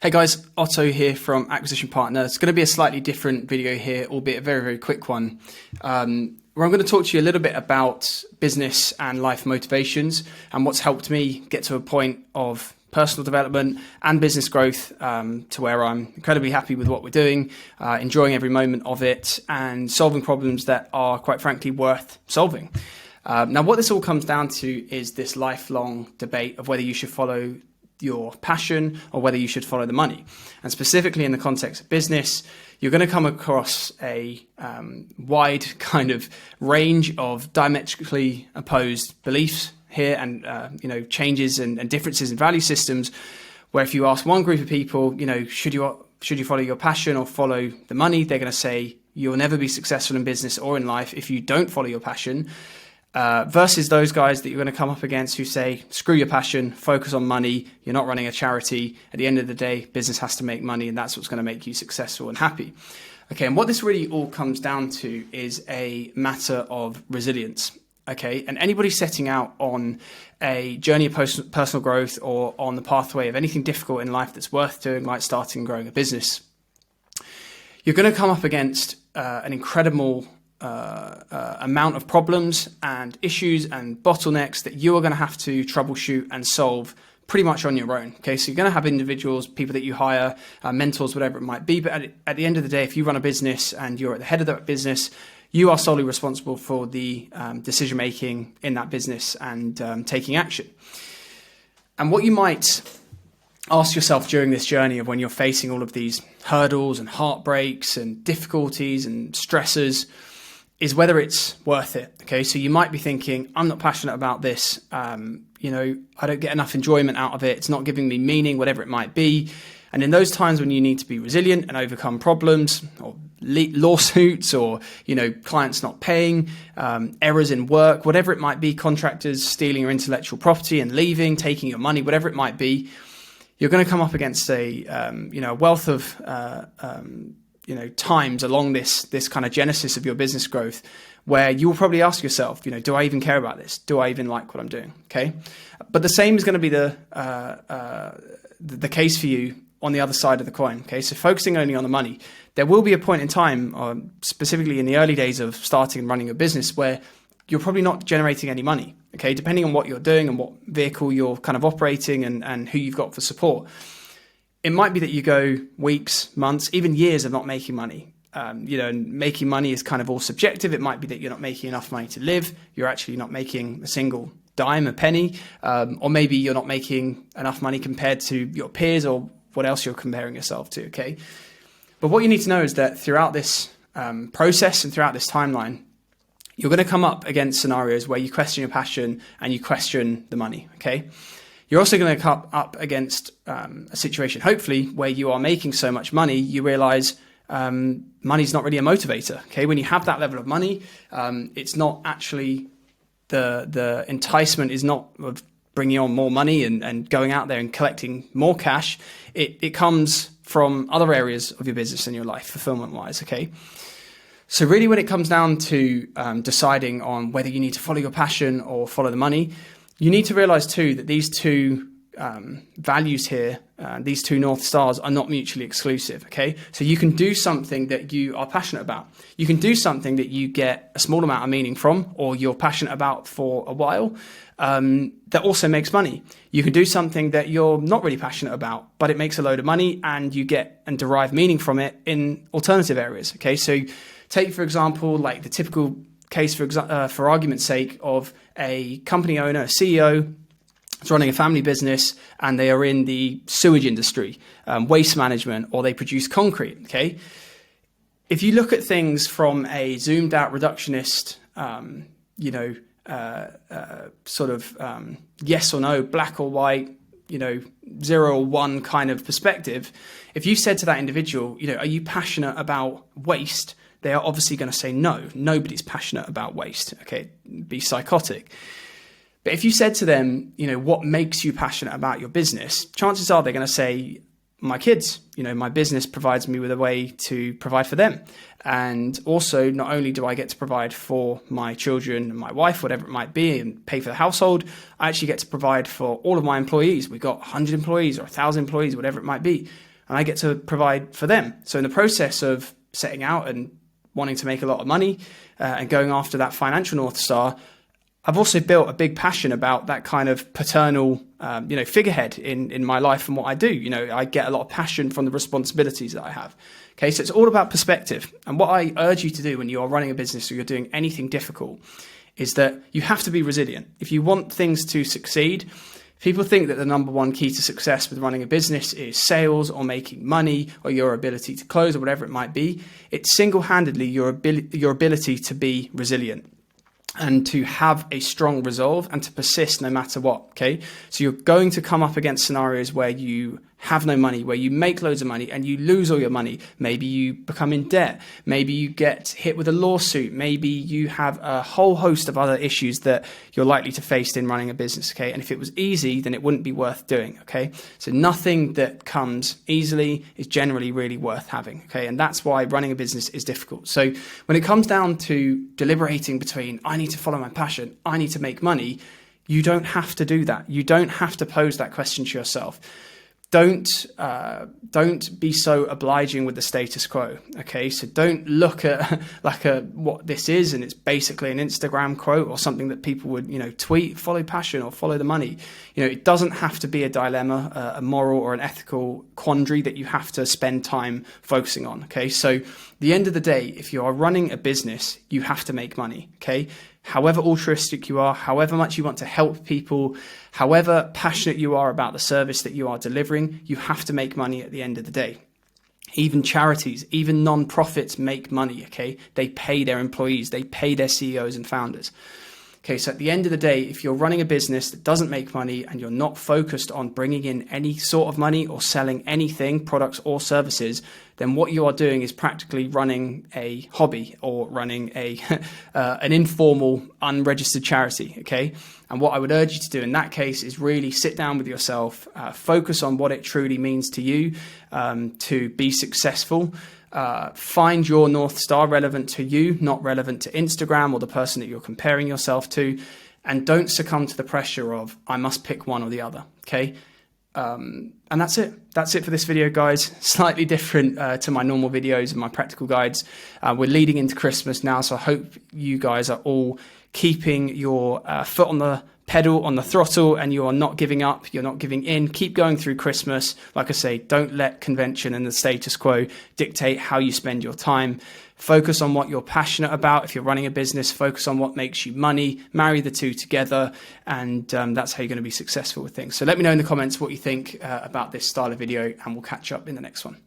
Hey guys, Otto here from Acquisition Partner. It's going to be a slightly different video here, albeit a very, very quick one, where I'm going to talk to you a little bit about business and life motivations and what's helped me get to a point of personal development and business growth to where I'm incredibly happy with what we're doing, enjoying every moment of it and solving problems that are quite frankly worth solving. Now, what this all comes down to is this lifelong debate of whether you should follow your passion or whether you should follow the money. And specifically in the context of business, you're going to come across a wide kind of range of diametrically opposed beliefs here and changes and differences in value systems, where if you ask one group of people, should you follow your passion or follow the money, they're going to say you'll never be successful in business or in life if you don't follow your passion. Versus those guys that you're going to come up against who say, screw your passion, focus on money, you're not running a charity. At the end of the day, business has to make money and that's what's going to make you successful and happy. Okay, and what this really all comes down to is a matter of resilience. Okay, and anybody setting out on a journey of personal growth or on the pathway of anything difficult in life that's worth doing, like starting and growing a business, you're going to come up against an incredible amount of problems and issues and bottlenecks that you are going to have to troubleshoot and solve pretty much on your own. Okay, so you're going to have individuals, people that you hire, mentors, whatever it might be. But at the end of the day, if you run a business and you're at the head of that business, you are solely responsible for the decision making in that business and taking action. And what you might ask yourself during this journey of when you're facing all of these hurdles and heartbreaks and difficulties and stressors is whether it's worth it. Okay, so you might be thinking, I'm not passionate about this. I don't get enough enjoyment out of it. It's not giving me meaning, whatever it might be. And in those times when you need to be resilient and overcome problems or lawsuits or, clients not paying, errors in work, whatever it might be, contractors stealing your intellectual property and leaving, taking your money, whatever it might be, you're going to come up against a wealth of times along this kind of genesis of your business growth where you will probably ask yourself, do I even care about this? Do I even like what I'm doing? Okay. But the same is going to be the case for you on the other side of the coin. Okay. So focusing only on the money, there will be a point in time, specifically in the early days of starting and running a business, where you're probably not generating any money. Okay. Depending on what you're doing and what vehicle you're kind of operating and who you've got for support. It might be that you go weeks, months, even years of not making money. Making money is kind of all subjective. It might be that you're not making enough money to live. You're actually not making a single dime, a penny, or maybe you're not making enough money compared to your peers or what else you're comparing yourself to. Okay. But what you need to know is that throughout this process and throughout this timeline, you're going to come up against scenarios where you question your passion and you question the money. Okay. You're also going to come up against a situation, hopefully, where you are making so much money, you realize money's not really a motivator. Okay, when you have that level of money, it's not actually the enticement is not of bringing on more money and going out there and collecting more cash. It comes from other areas of your business and your life, fulfillment-wise. Okay. So really, when it comes down to deciding on whether you need to follow your passion or follow the money, you need to realize too that these two values here, these two North Stars are not mutually exclusive. Okay. So you can do something that you are passionate about. You can do something that you get a small amount of meaning from, or you're passionate about for a while, that also makes money. You can do something that you're not really passionate about, but it makes a load of money and you get and derive meaning from it in alternative areas. Okay. So take, for example, like the typical case for argument's sake of a company owner, a CEO, is running a family business and they are in the sewage industry, waste management, or they produce concrete. Okay, if you look at things from a zoomed out reductionist, yes or no, black or white, 0 or 1 kind of perspective, if you said to that individual, are you passionate about waste? They are obviously going to say no. Nobody's passionate about waste. Okay, be psychotic. But if you said to them, what makes you passionate about your business? Chances are they're going to say, my kids. My business provides me with a way to provide for them. And also, not only do I get to provide for my children and my wife, whatever it might be, and pay for the household, I actually get to provide for all of my employees. We've got 100 employees or 1,000 employees, whatever it might be. and I get to provide for them. So in the process of setting out and wanting to make a lot of money and going after that financial North Star, I've also built a big passion about that kind of paternal, figurehead in my life and what I do. I get a lot of passion from the responsibilities that I have. Okay, so it's all about perspective. And what I urge you to do when you are running a business or you're doing anything difficult is that you have to be resilient. If you want things to succeed, people think that the number one key to success with running a business is sales or making money or your ability to close or whatever it might be. It's single-handedly your ability to be resilient and to have a strong resolve and to persist no matter what, okay? So you're going to come up against scenarios where you have no money, where you make loads of money and you lose all your money. Maybe you become in debt. Maybe you get hit with a lawsuit. Maybe you have a whole host of other issues that you're likely to face in running a business, okay? And if it was easy, then it wouldn't be worth doing, okay? So nothing that comes easily is generally really worth having, okay? And that's why running a business is difficult. So when it comes down to deliberating between, I need to follow my passion, I need to make money, you don't have to do that. You don't have to pose that question to yourself. Don't be so obliging with the status quo. Okay, so don't look at what this is and it's basically an Instagram quote or something that people would tweet. Follow passion or follow the money. It doesn't have to be a dilemma, a moral or an ethical quandary that you have to spend time focusing on. Okay, so at the end of the day, if you are running a business, you have to make money. Okay. However altruistic you are, however much you want to help people, however passionate you are about the service that you are delivering, you have to make money at the end of the day. Even charities, even non-profits make money, okay? They pay their employees, they pay their CEOs and founders. Okay, so at the end of the day, if you're running a business that doesn't make money and you're not focused on bringing in any sort of money or selling anything, products or services, then what you are doing is practically running a hobby or running an informal, unregistered charity, okay? And what I would urge you to do in that case is really sit down with yourself, focus on what it truly means to you to be successful. Find your North Star relevant to you, not relevant to Instagram or the person that you're comparing yourself to. And don't succumb to the pressure of, I must pick one or the other, okay? And that's it. That's it for this video, guys. Slightly different to my normal videos and my practical guides. We're leading into Christmas now, so I hope you guys are all keeping your foot on the pedal, on the throttle, and you are not giving up, you're not giving in. Keep going through Christmas. Like I say, don't let convention and the status quo dictate how you spend your time. Focus on what you're passionate about. If you're running a business, focus on what makes you money, marry the two together, and that's how you're going to be successful with things. So let me know in the comments what you think about this style of video, and we'll catch up in the next one.